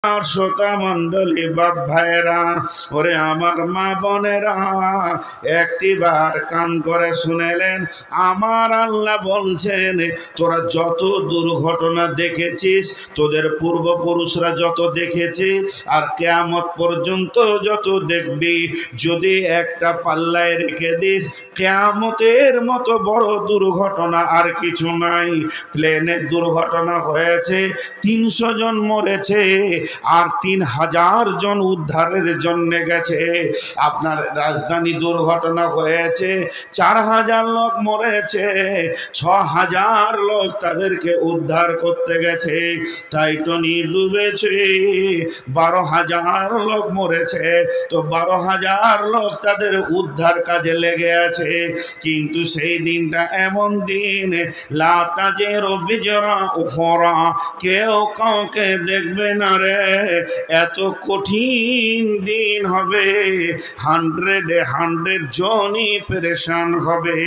আর শ্রোতা মণ্ডলী বাপ ভাইয়েরা, ওরে আমার মা বোনেরা, একটিবার কান করে শুনেলেন। আমার আল্লাহ বলছেন, তোরা যত দুর্ঘটনা দেখেছিস, তোদের পূর্বপুরুষরা যত দেখেছে, আর কিয়ামত পর্যন্ত যত দেখবি, যদি একটা পাল্লায় রেখে দিস, কিয়ামতের মতো বড় দুর্ঘটনা আর কিছু নাই। প্লেনের দুর্ঘটনা হয়েছে, 300 জন মরেছে, আর 3000 জন উদ্ধারের জন্য গেছে। আপনার রাজধানী দুর্ঘটনা হয়েছে, 4000 লোক মরেছে, 6000 লোক তাদেরকে উদ্ধার করতে গেছে। টাইটানিক ডুবেছে, 12000 লোক মরেছে, তো 12000 লোক তাদের উদ্ধার কাজে লেগে আছে। কিন্তু সেই দিনটা এমন দিন, লা তাজিরু বিজরা উখরা, কেউ কাউকে দেখবে না রে। এত কঠিন দিন হবে, 100 জনই পেরেশান হবে।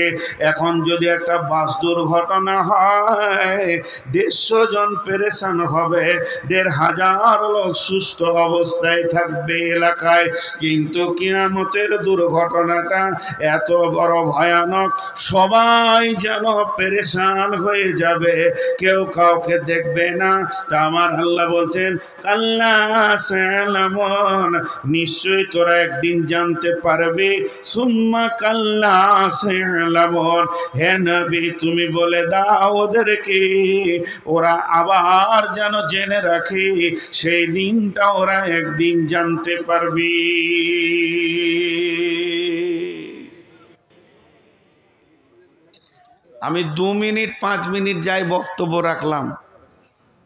এখন যদি একটা বাস দুর্ঘটনা হয়, 150 জন পেরেশান হবে, 1500 লোক সুস্থ অবস্থায় থাকবে এলাকায়। কিন্তু কিয়ামতের দুর্ঘটনাটা এত বড় ভয়ানক, সবাই যেন পেরেশান হয়ে যাবে, কেউ কাউকে দেখবে না। তা আমার আল্লাহ বলছেন, কাল্লা সায়ালামুন, নিশ্চয়ই তোরা একদিন জানতে পারবে। সুম্মা কাল্লা সায়ালামুন, হে নবী তুমি বলে দাও ওদেরকে, ওরা আবার যেন জেনে রাখে, সেই দিনটা ওরা একদিন জানতে পারবে। আমি 2 মিনিট 5 মিনিট যাই বক্তব্য রাখলাম,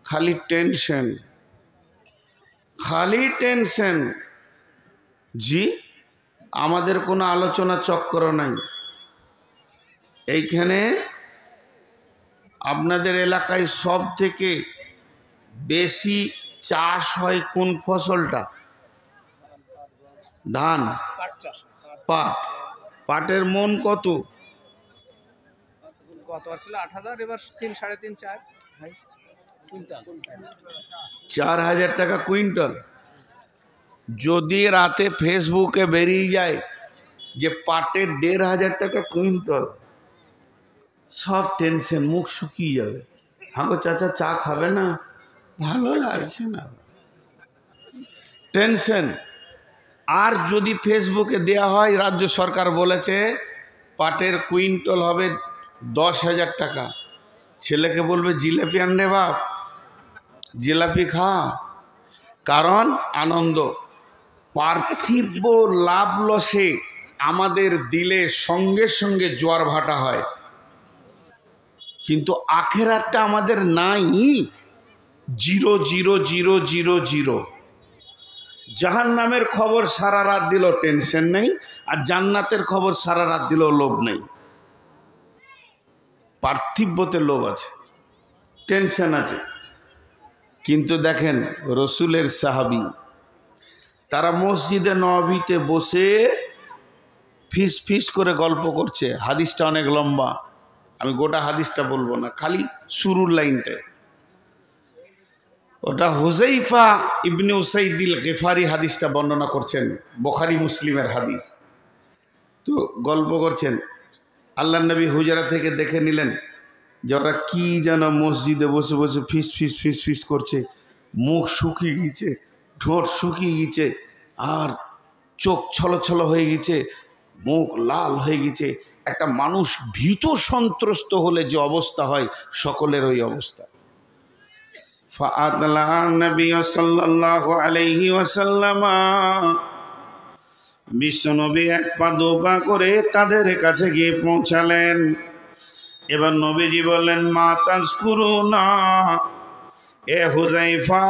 খালি টেনশন, খালি টেনশন। জি, আমাদের কোনো আলোচনা চক্র নাই এইখানে। আপনাদের এলাকায় সব থেকে বেশি চাষ হয় কোন ফসলটা? ধান, পাট। পাটের মন কত? গত ছিল 8000, এবার 3, 3.5, 4 কুইন্টাল। 4000 টাকা কুইন্টাল। যদি রাতে ফেসবুকে বেরিয়ে যায় যে পাটের 1500 টাকা কুইন্টাল, সব টেনশন, মুখ শুকিয়ে যাবে। হাগো চাচা চা খাবে না? ভালো লাগছে না, টেনশন। আর যদি ফেসবুকে দেয়া হয় রাজ্য সরকার বলেছে পাটের কুইন্টাল হবে 10,000 টাকা, ছেলেকে বলবে জিলাপি আনরে বাপ, জিলাপি খা। কারণ আনন্দ। পার্থিব লাভ লসে আমাদের দিলে সঙ্গে সঙ্গে জোয়ার ভাটা হয়, কিন্তু আখেরাতটা আমাদের নাই। 0,0,0,0,0। জাহান্নামের খবর সারা রাত দিল, টেনশন নেই, আর জান্নাতের খবর সারা রাত দিল, লোভ নেই। পার্থিবতে লোভ আছে, টেনশন আছে। কিন্তু দেখেন রসুলের সাহাবী, তারা মসজিদে নববীতে বসে ফিস ফিস করে গল্প করছে। হাদিসটা অনেক লম্বা, আমি গোটা হাদিসটা বলবো না, খালি শুরুর লাইনটায়। ওটা হুযাইফা ইবনে উসাইদিল গিফারি হাদিসটা বর্ণনা করছেন, বুখারী মুসলিমের হাদিস। তো গল্প করছেন, আল্লাহ নবী হুজরা থেকে দেখে নিলেন যে ওরা কি যেন মসজিদে বসে বসে ফিস ফিস ফিস ফিস করছে। মুখ শুকিয়ে গিয়েছে, ঠোঁট শুকিয়ে গিয়েছে, আর চোখ ছলছল হয়ে গেছে, মুখ লাল হয়ে গেছে। একটা মানুষ ভীত সন্ত্রস্ত হলে যে অবস্থা হয়, সকলের ওই অবস্থা। ফাআতলা নবী সাল্লাল্লাহু আলাইহি ওয়াসাল্লাম, বিশ্বনবী 1 পা 2 পা করে তাদের কাছে গিয়ে পৌঁছালেন। এবার নবীজি বললেন, মা তাজকুরুনা, এ হুযাইফা,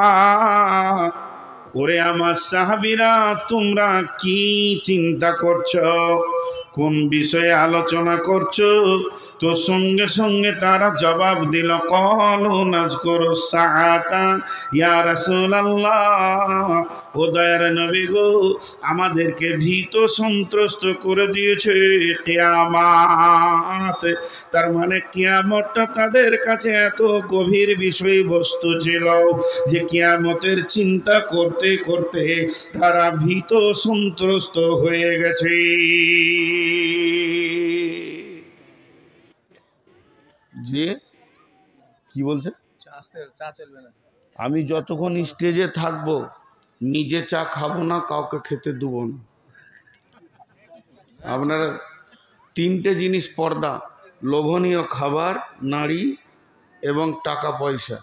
ওরে আমার সাহাবীরা, তোমরা কি চিন্তা করছো? কোন বিষয়ে আলোচনা করছো? তো সঙ্গে সঙ্গে তারা জবাব দিল, ক্বালু নাযকুরু সাআতা ইয়া রাসূলুল্লাহ, ও দয়ার নবী গো, আমাদেরকে ভীত সন্ত্রস্ত করে দিয়েছে কিয়ামত। তার মানে কিয়ামতটা তাদের কাছে এত গভীর বিষয়বস্তু ছিল যে কিয়ামতের চিন্তা করতে করতে তারা ভীত সন্ত্রস্ত হয়ে গেছে। যে কি বলছে, চা চলবে না। আমি যতক্ষণ স্টেজে থাকবো নিজে চা খাবো না, কাউকে খেতে দেবো না। আপনারা তিনটে জিনিস পর্দা: লোভনীয় খাবার, নারী এবং টাকা পয়সা।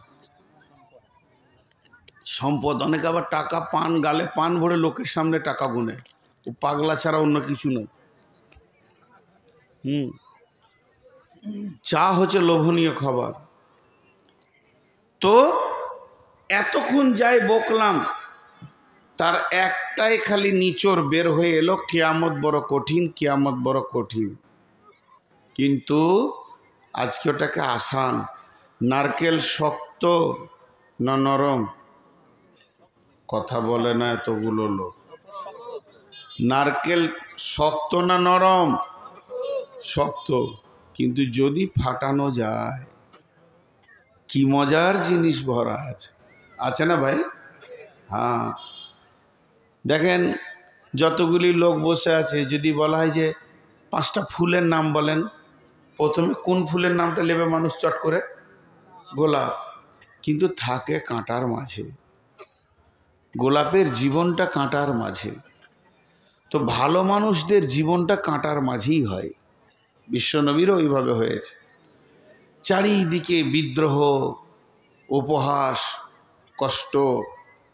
সম্পদ। অনেকে আবার টাকা পান, গালে পান ভরে লোকের সামনে টাকা গুনে, ও পাগলা ছাড়া অন্য কিছু নয়। চা হচ্ছে লোভনীয় খাবার। তো এতক্ষণ যাই বকলাম, তার একটাই খালি নিচড় বের হয়ে এলো, কিয়ামত বড় কঠিন, কিয়ামত বড় কঠিন। কিন্তু আজকে ওটাকে আসান। নারকেল শক্ত না নরম? কথা বলে না এতগুলো লোক। নারকেল শক্ত না নরম? শক্ত। কিন্তু যদি ফাটানো যায়, কি মজার জিনিস ভরা আছে, আছে না ভাই? হ্যাঁ, দেখেন যতগুলি লোক বসে আছে, যদি বলা হয় যে 5টা ফুলের নাম বলেন, প্রথমে কোন ফুলের নামটা নেবে মানুষ চট করে? গোলাপ। কিন্তু থাকে কাঁটার মাঝে। গোলাপের জীবনটা কাঁটার মাঝে। তো ভালো মানুষদের জীবনটা কাঁটার মাঝেই হয়। বিশ্বনবীরও ওইভাবে হয়েছে। চারিদিকে বিদ্রোহ, উপহাস, কষ্ট।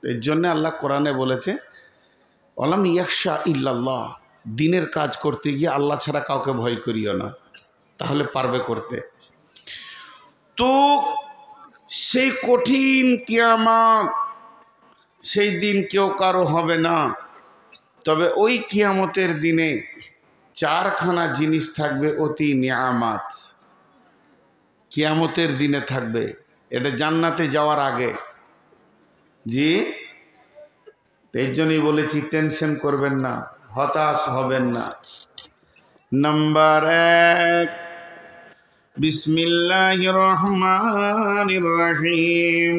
এর জন্য আল্লাহ কোরআনে বলেছে, ওয়ালাম ইয়াখশা ইল্লাল্লাহ, দিনের কাজ করতে গিয়ে আল্লাহ ছাড়া কাউকে ভয় করিও না, তাহলে পারবে করতে। তো সেই কঠিন কিয়ামত, সেই দিন কেউ কারো হবে না। তবে ওই কিয়ামতের দিনে 4খানা জিনিস থাকবে অতি নিয়ামত। কিয়ামতের দিনে থাকবে, এটা জান্নাতে যাওয়ার আগে। জি, এর জন্যই বলেছি টেনশন করবেন না, হতাশ হবেন না। নাম্বার 1, বিসমিল্লাহির রহমানির রহিম।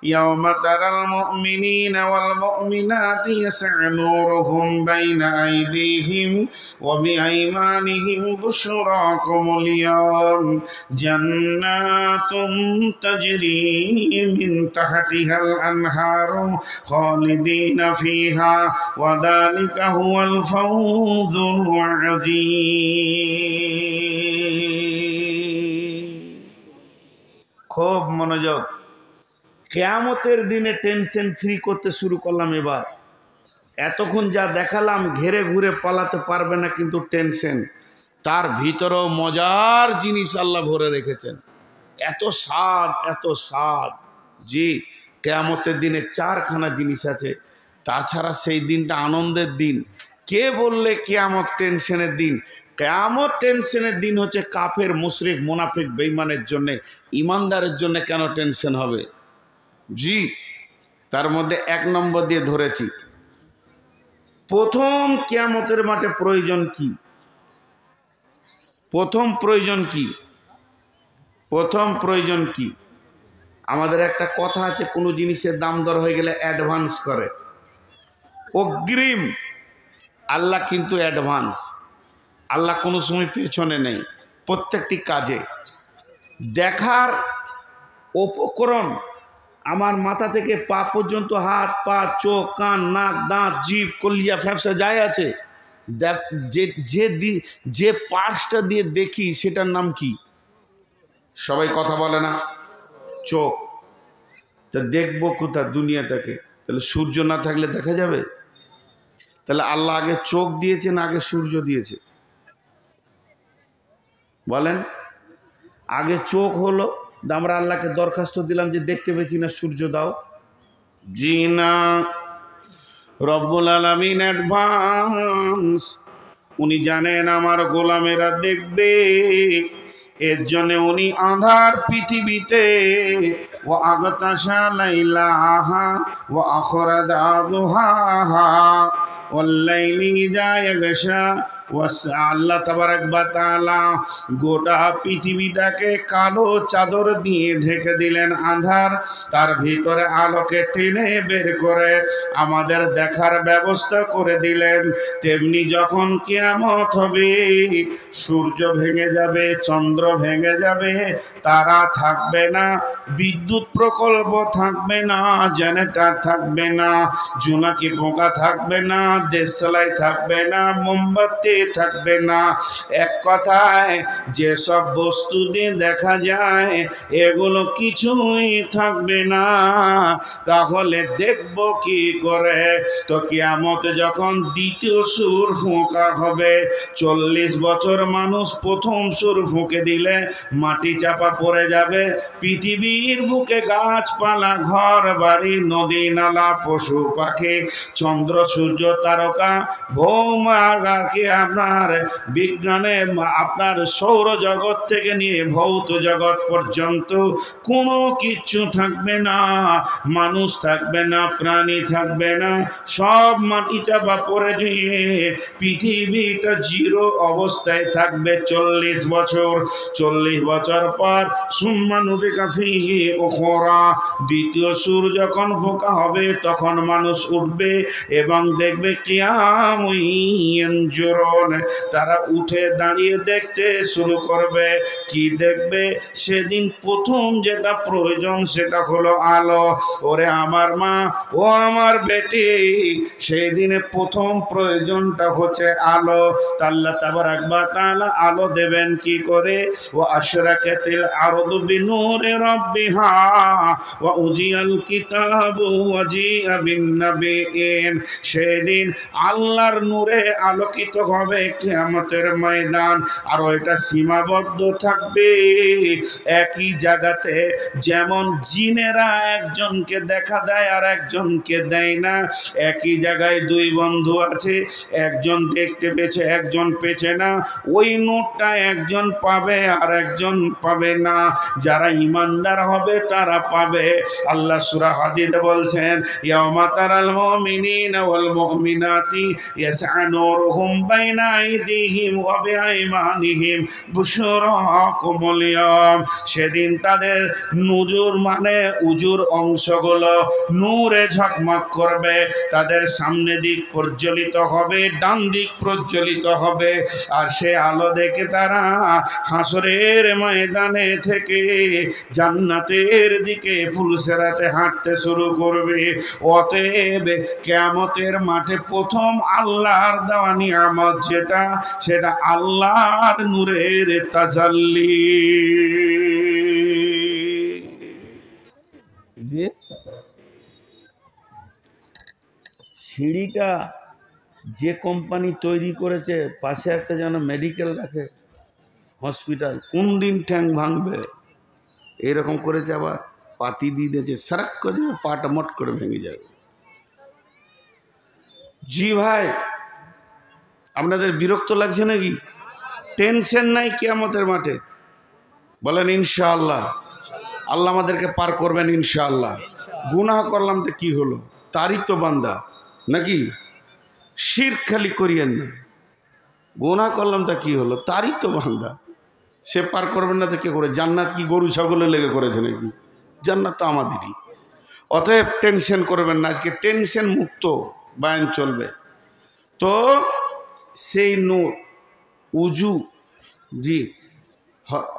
يوم ترى المؤمنين والمؤمنات يسعى نورهم بين أيديهم وبأيمانهم بشراكم اليوم جنات تجري من تحتها الأنهار خالدين فيها وذلك هو الفوز العظيم। খুব মনোযোগ। কিয়ামতের দিনে টেনশন ফ্রি করতে শুরু করলাম এবার। এতক্ষণ যা দেখালাম ঘেরে ঘুরে পালাতে পারবে না, কিন্তু টেনশন, তার ভিতরেও মজার জিনিস আল্লাহ ভরে রেখেছেন। এত স্বাদ, এত স্বাদ। জি, কিয়ামতের দিনে 4খানা জিনিস আছে। তাছাড়া সেই দিনটা আনন্দের দিন। কে বললে কিয়ামত টেনশনের দিন? কিয়ামত টেনশনের দিন হচ্ছে কাফের, মুশরিক, মুনাফিক, বেঈমানের জন্যে। ইমানদারের জন্য কেন টেনশন হবে? জি, তার মধ্যে 1 নম্বর দিয়ে ধরেছি। প্রথম কিয়ামতের মাঠে প্রয়োজন কি? প্রথম প্রয়োজন কি? প্রথম প্রয়োজন কি? আমাদের একটা কথা আছে, কোনো জিনিসের দাম দর হয়ে গেলে অ্যাডভান্স করে, অগ্রিম। আল্লাহ কিন্তু অ্যাডভান্স। আল্লাহ কোনো সময় পেছনে নেই। প্রত্যেকটি কাজে দেখার উপকরণ, আমার মাথা থেকে পা পর্যন্ত, হাত, পা, চোখ, কান, নাক, দাঁত, জিভ, কলিজা, ফ্যাপসা যাই আছে, যে পার্টসটা দিয়ে দেখি সেটার নাম কি? সবাই কথা বলে না? চোখ। তা দেখবো কোথা দুনিয়াটাকে? তাহলে সূর্য না থাকলে দেখা যাবে? তাহলে আল্লাহ আগে চোখ দিয়েছে না আগে সূর্য দিয়েছে? বলেন। আগে চোখ হলো, আমরা আল্লাহকে দরখাস্ত দিলাম যে দেখতে পেয়েছি না, সূর্য দাও। জি না, রব্বুল আলামিন অ্যাডভান্স। উনি জানেন আমার গোলামেরা দেখবে, এর জন্য উনি আঁধার পৃথিবীতে ও আগতাশা লাইলাহা ও আখরাদা দুহাহা ওয়াল্লাইলি ইযা ইয়াগশা আল্লাহ তাবারাক ওয়া তাআলা গোটা পৃথিবীটাকে কালো চাদর দিয়ে ঢেকে দিলেন, আঁধার, তার ভিতরে আলোকে টেনে বের করে আমাদের দেখার ব্যবস্থা করে দিলেন। তেমনি যখন কিয়ামত হবে, সূর্য ভেঙে যাবে, চন্দ্র ভেঙে যাবে, তারা থাকবে না, বিদ্যুৎ প্রকল্প থাকবে না, জেনারেটর থাকবে না, জোনাকি পোকা থাকবে না, দেশলাই থাকবে না, মোমবাতি থাকবে না। এক কথায় যেসব বস্তু দিয়ে দেখা যায় এগুলো কিছুই থাকবে না। তাহলে দেখব কি করে? তো কিয়ামত যখন দ্বিতীয় সুর ফোঁকা হবে, 40 বছর মানুষ প্রথম সুর ফুঁকে দিলে মাটি চাপা পড়ে যাবে, পৃথিবীর বুকে গাছপালা, ঘর বাড়ি, নদী নালা, পশু পাখি, চন্দ্র সূর্য তারকা, ভৌমাগারকে আপনার বিজ্ঞানে আপনার সৌরজগৎ থেকে নিয়ে ভৌত জগৎ পর্যন্ত কোনো কিছু থাকবে না, মানুষ থাকবে না, প্রাণী থাকবে না, সব মাটি চাপা পড়ে দিয়ে পৃথিবীটা জিরো অবস্থায় থাকবে 40 বছর। 40 বছর পর সুম্মা নুফিখা ফীহি উখরা, দ্বিতীয় সুর যখন ফোঁকা হবে তখন মানুষ উঠবে এবং দেখবে কিয়ামুন ইয়ানজুরুন, তারা উঠে দাঁড়িয়ে দেখতে শুরু করবে। কি দেখবে? সেদিন প্রথম যেটা প্রয়োজন সেটা হলো আলো। ওরে আমার মা, ও আমার বেটি, সেই দিনে প্রথম প্রয়োজনটা হচ্ছে আলো। আল্লাহ তাবারাক ওয়া তাআলা আলো দেবেন কি করে? ওয়া আশরাকাতিল আরদু বিনূরি রাব্বিহা ওয়া উজিয়াল কিতাবু ওয়া জিআ বিন নাবিয়িন, সেদিন আল্লাহর নূরে আলোকিত হবে কিয়ামতের ময়দান। আর ওইটা সীমাবদ্ধ থাকবে একই জায়গাতে। যেমন জিনেরা একজনকে দেখা দেয় আর একজনকে দেয় না, একই জায়গায় দুই বন্ধু আছে, একজন দেখতে পেয়েছে একজন পেছে না, ওই নোটটা একজন পাবে আর একজন পাবে না। যারা ইমানদার হবে তারা পাবে। আল্লাহ সূরা হাদীদে বলছেন, ইয়াওমা তারাল মুমিনিনা ওয়াল মুমিনাতি ইয়াসআ নূরুহুম বাইনা আইদিহিম ওয়া বিআইমানিহিম বুশরাকুমুল ইয়াওম, সেদিন তাদের নুজুর মানে উজুর অংশগুলো নূরে ঝকমক করবে, তাদের সামনে দিক প্রজ্বলিত হবে, ডান দিক প্রজ্বলিত হবে। আর সে আলো দেখে তারা হাসরের ময়দানে থেকে জান্নাতের দিকে ফুলসেরাতে হাঁটতে শুরু করবে। অতএব কিয়ামতের মাঠে প্রথম আল্লাহর দেওয়া নিয়ামত যেটা, সেটা আল্লাহর নূরের তাজাল্লি। যে সিঁড়িটা যে কোম্পানি তৈরি করেছে, পাশে একটা যেন মেডিকেল রাখে, হসপিটাল, কোন দিন ঠ্যাং ভাঙবে এরকম করেছে, আবার পাতি দিয়ে দিয়েছে, সারাক করে দিয়ে পাটা মট করে ভেঙে যাবে। জি ভাই, আপনাদের বিরক্ত লাগছে নাকি? টেনশন নাই কিয়ামতের মাঠে? বলেন ইনশাআল্লাহ। আল্লাহ আমাদেরকে পার করবেন ইনশাআল্লাহ। গুনাহ করলাম তো কি হলো, তারই তো বান্দা নাকি? শিরক খালি করিয়েন না, গুনাহ করলাম তা কি হলো, তারই তো বান্দা, সে পার করবেন না তো কে করে? জান্নাত কি গরু ছাগলে লেগে করেছে নাকি? জান্নাত তো আমাদেরই। অতএব টেনশন করবেন না, আজকে টেনশন মুক্ত বয়ান চলবে। তো সেই নূর উজু, জি,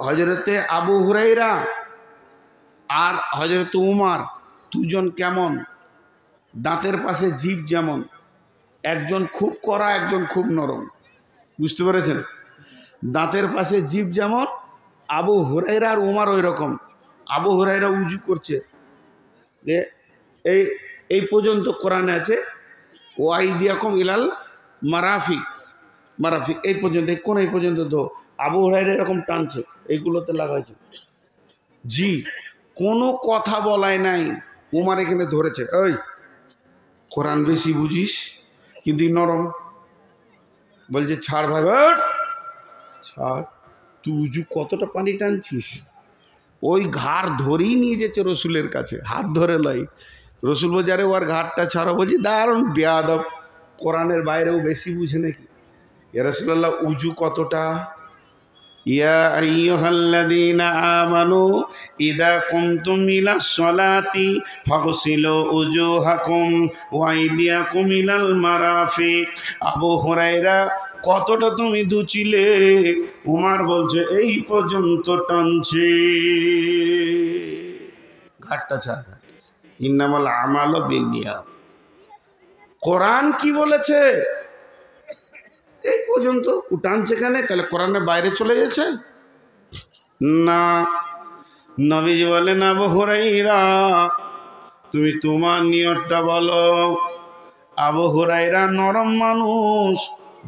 হযরতে আবু হুরায়রা আর হযরতে উমর দুজন কেমন, দাঁতের পাশে জিভ যেমন, একজন খুব কড়া একজন খুব নরম, বুঝতে পেরেছেন? দাঁতের পাশে জিভ যেমন, আবু হুরায়রা আর উমর ওই রকম। আবু হুরায়রা উজু করছে, যে এই পর্যন্ত কোরআনে আছে, ওয়াইদিয়াকুম ইলাল মারাফিক, মারাফিক এই পর্যন্ত, কোন এই পর্যন্ত। তো আবু হুরায়রা এরকম টানছে, এইগুলোতে লাগাইছে। জি, কোনো কথা বলায় নাই। উমর এখানে ধরেছে, ওই কোরআন বেশি বুঝিস কিন্তু নরম, বলছে ছাড় ভাই, ওঠ, ছাড়। তুই উজু কতটা পানি টানছিস? ওই ঘাড় ধরেই নিয়ে যেছে রসুলের কাছে, হাত ধরে লয়। রসুল বলছে আরে ওর ঘাটটা ছাড়ো। বলছি দারুণ বেয়াদব, কোরআনের বাইরেও বেশি বুঝে নাকি? ইয়া রাসূলুল্লাহ উজু কতটা? ইয়া আইয়ুহাল্লাযীনা আমানু ইযা কুমতুম ইলাস সালাতি ফাগসিলু উজুহাকুম ওয়া আইদিয়াকুম ইলাল মারাফিক। আবু হুরায়রা কতটা তুমি ধুছিলে? উমর বলছে এই পর্যন্ত টানছে। ঘাটটা ছাড়, ঘাটটা। ইন্নামাল আমালু বিন্নিয়াত। কোরআন কি বলেছে? এই পর্যন্ত টানছে কেন? তাহলে কোরআনের বাইরে চলে গেছে না। নবীজি বলেন আবু হুরায়রা তুমি তোমার নিয়তটা বলো। আবু হুরায়রা নরম মানুষ,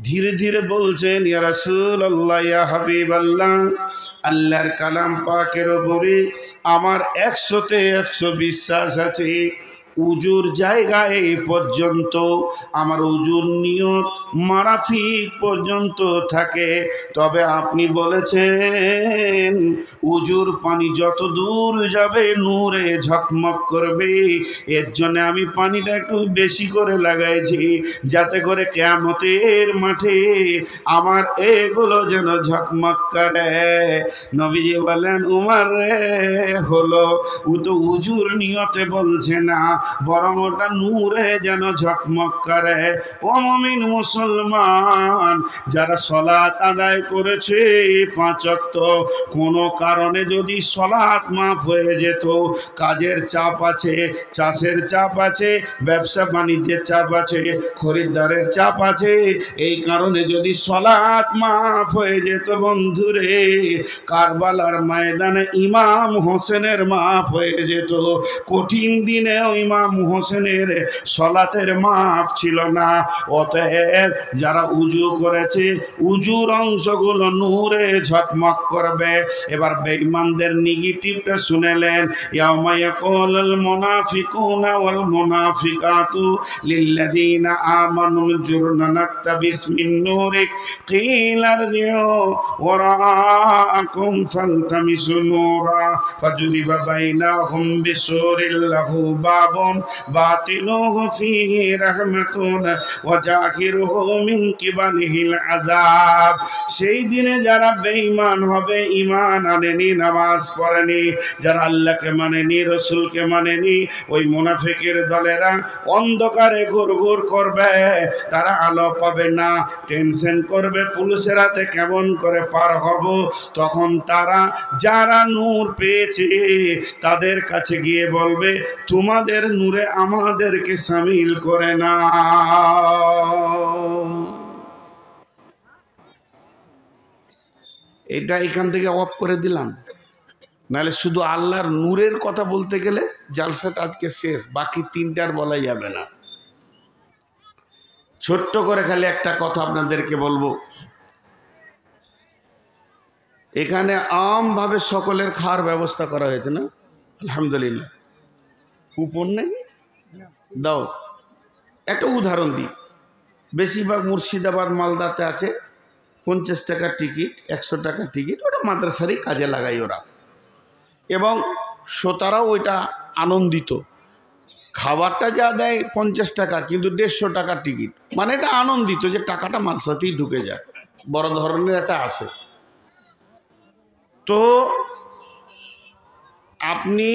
ধীরে ধীরে বলছেন ইয়া রাসূলুল্লাহ, ইয়া হাবিবাল্লাহ, আল্লাহর কালাম পাকের উপরে আমার 100-তে 100 বিশ্বাস আছে। উজুর জায়গায় পর্যন্ত আমার উজুর নিয়ত মারাফিক পর্যন্ত থাকে। তবে আপনি বলেছেন উজুর পানি যত দূর যাবে নূরে ঝকমক করবে, এর জন্য আমি পানিটা একটু বেশি করে লাগাইছি, যাতে করে কিয়ামতের মাঠে আমার এগুলো যেন ঝকমক করে। নবীজি বলেন উমর রে, হলো ও তো উজুর নিয়তে বলছে না, বরং ওটা নূরে যেন ঝকমক করে। ও মুমিন মুসলমান, যারা সালাত আদায় করেছে 5 ওয়াক্ত, কোনো কারণে যদি সালাত মাফ হয়ে যেত, কাজের চাপ আছে, চাষের চাপ আছে, ব্যবসা বাণিজ্যের চাপ আছে, খরিদ্দারের চাপ আছে, এই কারণে যদি সালাত মাফ হয়ে যেত বন্ধুরে, কারবালার ময়দানে ইমাম হোসেনের মাফ হয়ে যেত। কঠিন দিনেও ইমাম হোসেনের সালাতের মাফ ছিল না। অতএব যারা উজু করেছে উজুর অংশগুলো নূরে ঝকমক করবে। এবার বেঈমানদের নেগেটিভটা শুনেলেন, ইয়াউমা ইয়াকুলুল মুনাফিকুনা ওয়াল মুনাফিকাতু লিল্লাযীনা আমানু জুরনা নাকতাবিস মিন নূরিক কিলা ইরজিউ ওয়ারাআকুম ফালতামিসু নূরা ফাজুরিবা বাইনাহুম বিসুরিল লাহু বাবুন বাতিনুহু ফীহি রাহমাতুন ওয়া জাহিরুহু মিন কিবালিহিল আযাব। সেই দিনে যারা বেঈমান হবে, ঈমান আনেনি, নামাজ পড়েনি, যারা আল্লাহকে মানেনি, রসুলকে মানেনি, ওই মুনাফিকের দলেরা অন্ধকারে ঘুরঘুর করবে, তারা আলো পাবে না, টেনশন করবে পুলিশের হাতে কেমন করে পার হব। তখন তারা যারা নূর পেয়েছে তাদের কাছে গিয়ে বলবে তোমাদের নূরে আমাদেরকে শামিল করে না। এটা এখান থেকে অফ করে দিলাম, নাহলে শুধু আল্লাহর নূরের কথা বলতে গেলে জালসাটা আজকে শেষ, বাকি 3টার বলা যাবে না। ছোট্ট করে খালি একটা কথা আপনাদেরকে বলবো, এখানে আমভাবে সকলের খাওয়ার ব্যবস্থা করা হয়েছে না, আলহামদুলিল্লাহ। কুপন নেই দাও, একটা উদাহরণ দিই, বেশিরভাগ মুর্শিদাবাদ মালদাতে আছে 50 টাকার টিকিট, 100 টাকার টিকিট, ওটা মাদ্রাসারই কাজে লাগাই ওরা, এবং শ্রোতারাও ওইটা আনন্দিত। খাবারটা যা দেয় 50 টাকার, কিন্তু 150 টাকার টিকিট, মানে এটা আনন্দিত যে টাকাটা মাদ্রাসাতেই ঢুকে যায়, বড় ধরনের একটা আসে। তো আপনি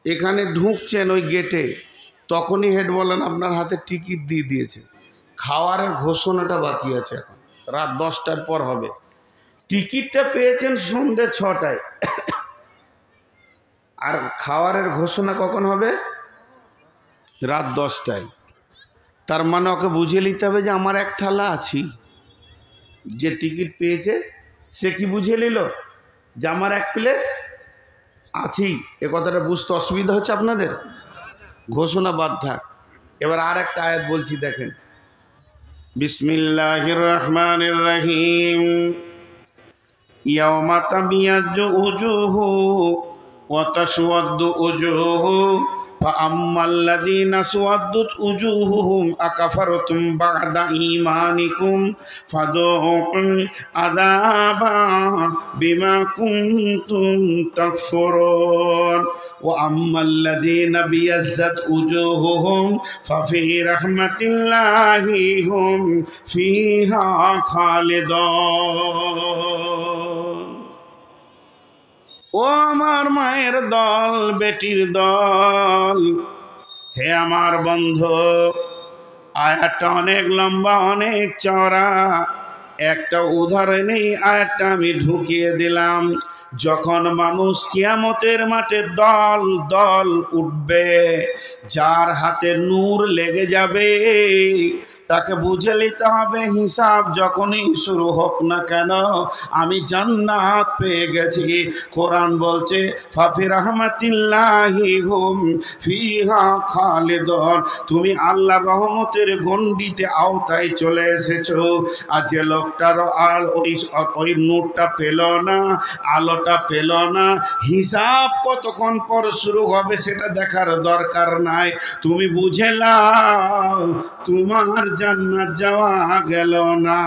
এখানে ঢুকছেন ওই গেটে, তখনই হেড বলেন আপনার হাতে টিকিট দিয়ে দিয়েছে, খাওয়ারের ঘোষণাটা বাকি আছে, এখন রাত 10টার পর হবে। টিকিটটা পেয়েছেন সন্ধ্যে 6টায়, আর খাওয়ারের ঘোষণা কখন হবে? রাত 10টায়। তার মানে ওকে বুঝিয়ে নিতে হবে যে আমার এক থালা আছি। যে টিকিট পেয়েছে সে কি বুঝিয়ে নিল যে আমার এক প্লেট আছি। এ কথাটা বুঝতে অসুবিধা হচ্ছে আপনাদের? ঘোষণা বাদ থাক। এবার আর একটা আয়াত বলছি, দেখেন, বিসমিল্লাহির রহমানির রহিম। ইয়াওমা তাবিয়াজ্জু উজুহু ওয়া তাসওয়াদ্দু উজুহু فأما الذين اسودت وجوههم أكفرتم بعد إيمانكم فذوقوا العذاب بما كنتم تكفرون وأما الذين ابيضت وجوههم ففي رحمة الله هم فيها خالدون ও আমার মায়ের দল বেটির দল হে আমার বন্ধু আয়াতটা অনেক লম্বা অনেক চওড়া একটা উদাহরণেই আয়াতটা আমি ঢুকিয়ে দিলাম যখন মানুষ কিয়ামতের মাঠে দল দল উঠবে যার হাতে নূর লেগে যাবে তাকে বুঝে নিতে হবে হিসাব যখনই শুরু হোক না কেন আমি জান্নাত পেয়ে গেছি কোরআন বলছে ফাফি রাহমাতিল্লাহি হুম ফিহা খালিদুন তুমি আল্লাহর রহমতের গণ্ডিতে আওতায় চলে এসেছো আর যে লোকটার আর ওই নূরটা পেল না আলোটা পেল না হিসাব কতক্ষণ পর শুরু হবে সেটা দেখার দরকার নাই তুমি বুঝে নাও তোমার জান্নাত যাওয়া গেল না